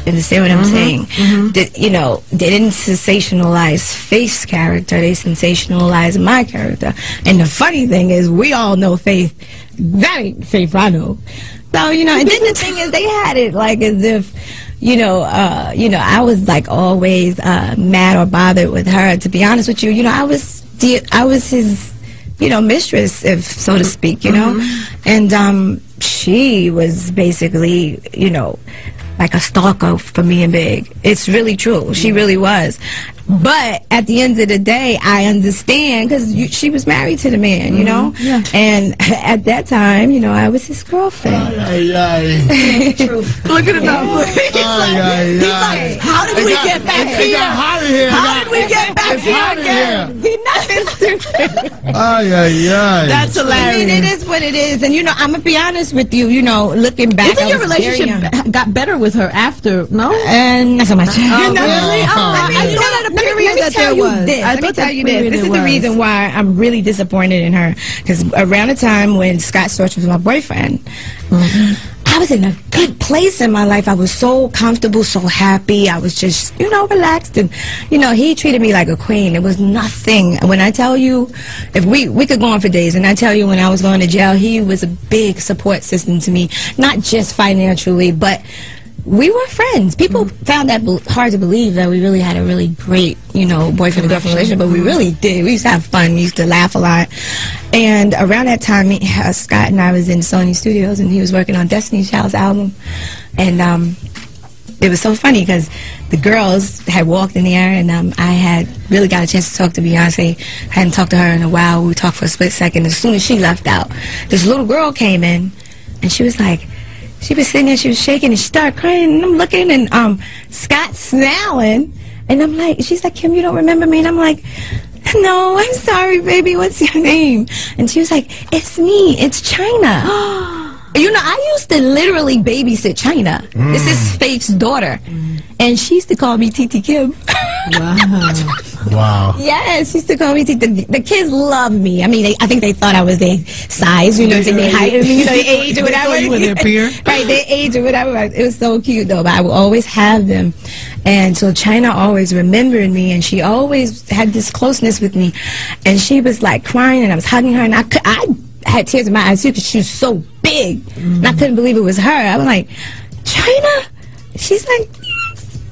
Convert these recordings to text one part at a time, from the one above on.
understand what I'm saying? You know, they didn't sensationalize Faith's character, they sensationalized my character. And the funny thing is, we all know Faith. That ain't Faith I know. So, you know, and then the thing is, they had it like as if, you know, I was like always mad or bothered with her. To be honest with you, you know, I was his, you know, mistress, if so to speak, you know, and she was basically, you know, like a stalker for me and Big. It's really true. She really was. But at the end of the day, I understand because she was married to the man, you know? Yeah. And at that time, you know, I was his girlfriend. Look at it now. He's like, how did we get back here? How did we get back here again? That's hilarious. I mean, it is what it is. And, you know, I'm going to be honest with you, you know, looking back. Isn't your relationship got better with her after, no? And not so much. Oh, really? Oh, let me tell you this. This is the reason why I'm really disappointed in her. Because around the time when Scott Storch was my boyfriend, I was in a good place in my life. I was so comfortable, so happy. I was just, you know, relaxed. And, you know, he treated me like a queen. It was nothing. When I tell you, if we could go on for days, and I tell you when I was going to jail, he was a big support system to me. Not just financially, but we were friends. People found that hard to believe that we really had a really great, you know, boyfriend and girlfriend relationship, but we really did. We used to have fun. We used to laugh a lot. And around that time, Scott and I was in Sony Studios, and he was working on Destiny's Child's album. And it was so funny because the girls had walked in there, and I had really got a chance to talk to Beyonce. I hadn't talked to her in a while. We talked for a split second. As soon as she left out, this little girl came in, and she was like, she was sitting there, she was shaking, and she started crying, and I'm looking, and Scott's smiling, and I'm like, she's like, Kim, you don't remember me? And I'm like, no, I'm sorry, baby, what's your name? And she was like, it's me, it's China. You know, I used to literally babysit China. This is Faith's daughter, and she used to call me Titi Kim. Wow. Yes, she used to call me Titi. The kids love me. I mean, I think they thought I was their size, you know, their height, you know, their age or whatever. You were their peer. Right, their age or whatever. It was so cute, though, but I would always have them. And so China always remembered me, and she always had this closeness with me. And she was, like, crying, and I was hugging her, and I had tears in my eyes, too, because she was so big. And I couldn't believe it was her. I was like, China? She's like,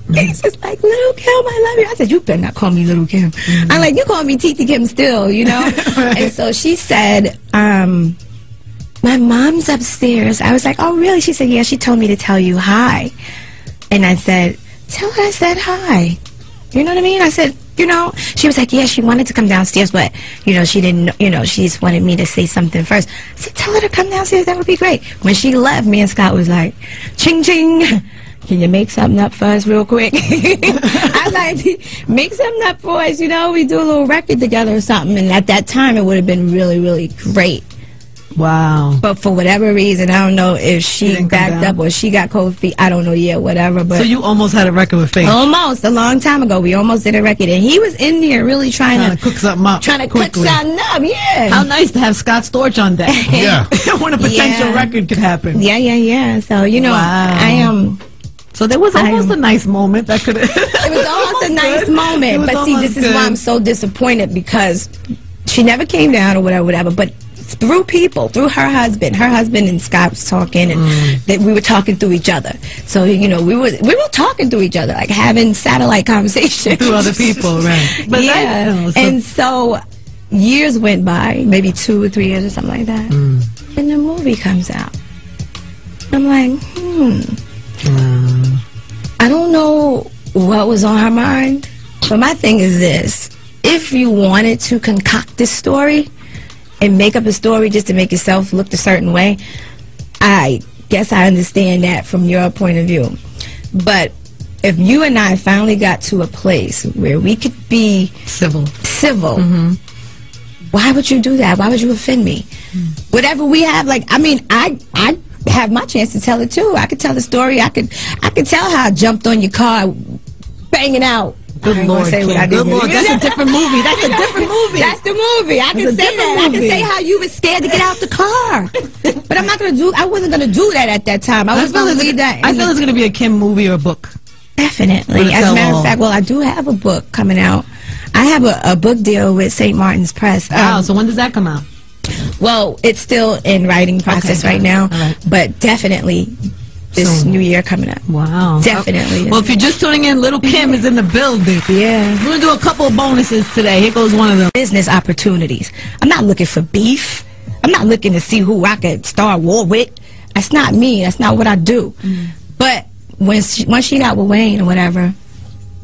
yes. It's like, Little Kim, I love you. I said, you better not call me Little Kim. I'm like, you call me Titi Kim still, you know? And so she said, my mom's upstairs. I was like, oh, really? She said, yeah, she told me to tell you hi. And I said, tell her I said hi. You know what I mean? I said, you know, she was like, yeah, she wanted to come downstairs, but, you know, she didn't, you know, she just wanted me to say something first. I said, tell her to come downstairs, that would be great. When she left, me and Scott was like, ching, ching, can you make something up for us real quick? I like, make something up for us, you know, we do a little record together or something, and at that time, it would have been really, really great. Wow. But for whatever reason, I don't know if she backed up or she got cold feet. I don't know yet, whatever. But so you almost had a record with Faith? Almost. A long time ago. We almost did a record. And he was in there really trying to cook something up. Trying to cook something up, yeah. How nice to have Scott Storch on deck. Yeah. When a potential record could happen. Yeah. So, you know, I am... So there was almost a nice moment that could have... It was almost a nice moment. But see, this is why I'm so disappointed, because she never came down or whatever, but through people, through her husband and Scott was talking, and that we were talking through each other. So, you know, we were talking through each other, like having satellite conversations. Through other people, right. But yeah. And so years went by, maybe 2 or 3 years or something like that. And the movie comes out. I'm like, I don't know what was on her mind, but my thing is this. If you wanted to concoct this story and make up a story just to make yourself look a certain way, I guess I understand that from your point of view. But if you and I finally got to a place where we could be civil, why would you do that? Why would you offend me? Whatever we have, like, I mean, I have my chance to tell it too. I could tell the story. I could tell how I jumped on your car, banging out. Good Lord, good Lord, that's a different movie. That's a different movie. That's the movie. I can say that. I can say how you were scared to get out the car. But I'm not gonna do. I wasn't gonna do that at that time. I was gonna leave that. I feel it's gonna be a Kim movie or a book. Definitely. As a matter of fact, well, I do have a book coming out. I have a book deal with St. Martin's Press. Wow, so when does that come out? Well, it's still in writing process right now, but definitely this new year coming up. Wow. Definitely. Well, if you're just tuning in, Little Kim is in the building. Yeah. We're going to do a couple of bonuses today. Here goes one of them. Business opportunities. I'm not looking for beef. I'm not looking to see who I could start war with. That's not me. That's not what I do. But once she got with Wayne or whatever,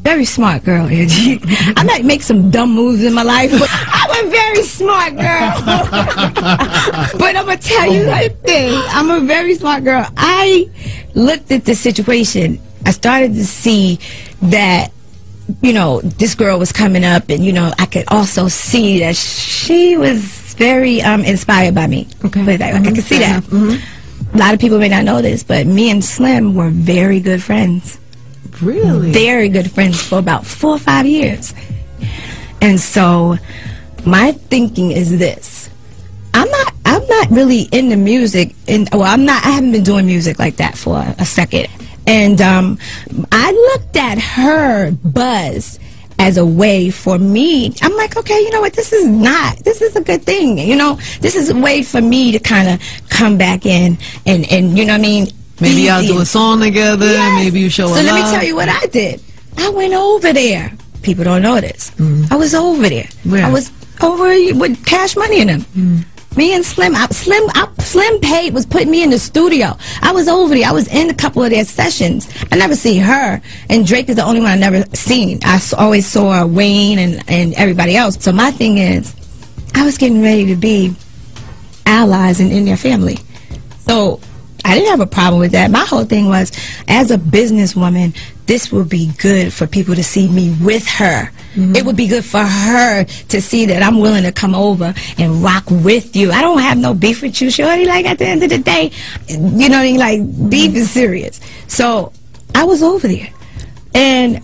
very smart girl, Angie. I might make some dumb moves in my life, but I'm a very smart girl. But I'm going to tell you one thing. I'm a very smart girl. I looked at the situation. I started to see that, you know, this girl was coming up, and, you know, I could also see that she was very inspired by me. Okay. But I could see that. A lot of people may not know this, but me and Slim were very good friends. Really? Very good friends for about 4 or 5 years. And so my thinking is this. I'm not really into music, I haven't been doing music like that for a second. And I looked at her buzz as a way for me. I'm like, okay, you know what, this is a good thing. You know, this is a way for me to kind of come back in and you know what I mean? Maybe y'all do a song together. Yes. Maybe you show a So let me tell you what I did. I went over there. People don't know this. I was over there. Where? I was over with Cash Money in them. Me and Slim. Slim Paid was putting me in the studio. I was over there. I was in a couple of their sessions. I never see her. And Drake is the only one I never seen. I always saw Wayne and everybody else. So my thing is, I was getting ready to be allies in their family. So I didn't have a problem with that. My whole thing was, as a businesswoman, this would be good for people to see me with her. It would be good for her to see that I'm willing to come over and rock with you. I don't have no beef with you, shorty. Like, at the end of the day, you know what I mean? Like, beef is serious. So I was over there. And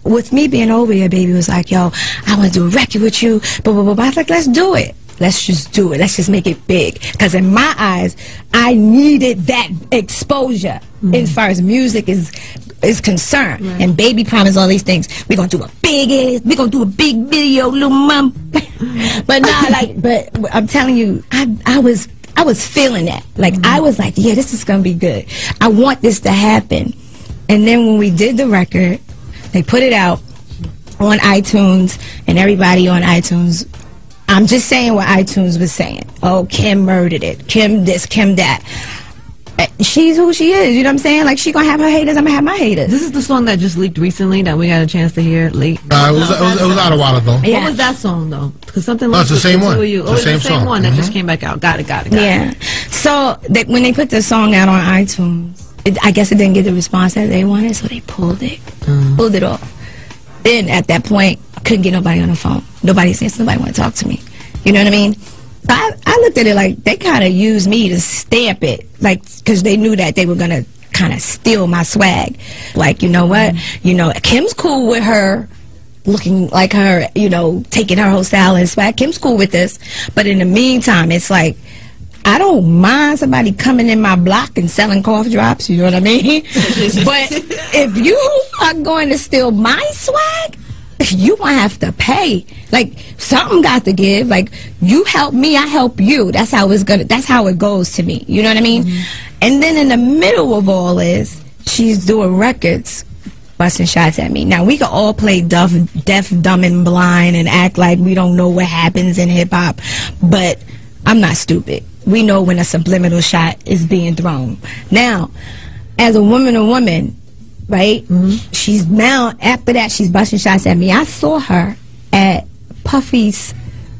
with me being over there, baby was like, yo, I want to do a record with you. Blah, blah, blah, blah. I was like, let's do it. Let's just do it. Let's just make it big. Because in my eyes, I needed that exposure as far as music is concerned. And Baby promised all these things. We're going to do a big video, little mom. But nah, but I'm telling you, I was feeling that. Like, I was like, yeah, this is going to be good. I want this to happen. And then when we did the record, they put it out on iTunes, and everybody on iTunes, I'm just saying what iTunes was saying. Oh, Kim murdered it. Kim this, Kim that. She's who she is, you know what I'm saying? Like, she gonna have her haters, I'm gonna have my haters. This is the song that just leaked recently that we got a chance to hear late. It was out a while ago. Yeah. What was that song, though? Because something like it's the same one. It's the same one that just came back out. Got it. Yeah. So, when they put the song out on iTunes, I guess it didn't get the response that they wanted, so they pulled it. Pulled it off. Then, at that point, I couldn't get nobody on the phone. Nobody said somebody want to talk to me. You know what I mean? So I looked at it like they kind of used me to stamp it, like, because they knew that they were going to kind of steal my swag. Like, you know what? You know, Kim's cool with her looking like her, you know, taking her whole style and swag. Kim's cool with this. But in the meantime, it's like, I don't mind somebody coming in my block and selling cough drops, you know what I mean? But if you are going to steal my swag, you gonna have to pay. Like, something got to give. Like, you help me, I help you. That's how it goes to me. You know what I mean? And then in the middle of all this, she's doing records, busting shots at me. Now, we can all play deaf, dumb, and blind and act like we don't know what happens in hip-hop, but I'm not stupid. We know when a subliminal shot is being thrown. Now, as a woman, right? She's now, after that, she's busting shots at me. I saw her at Puffy's,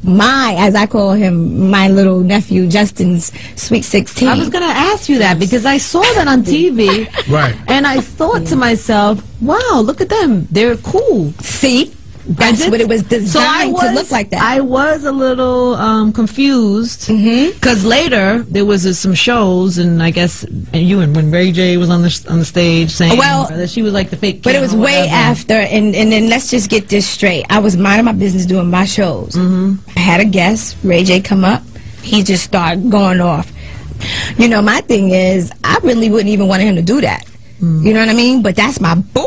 as I call him, my little nephew Justin's Sweet 16. I was going to ask you that because I saw that on TV. Right. And I thought to myself, wow, look at them. They're cool. See? That's what it was designed to look like that. I was a little confused because later there was some shows, and I guess when Ray J was on the stage saying that she was like the fake. But it was way after, and then let's just get this straight. I was minding my business doing my shows. I had a guest, Ray J, come up. He just started going off. You know, my thing is, I really wouldn't even want him to do that. You know what I mean? But that's my boo.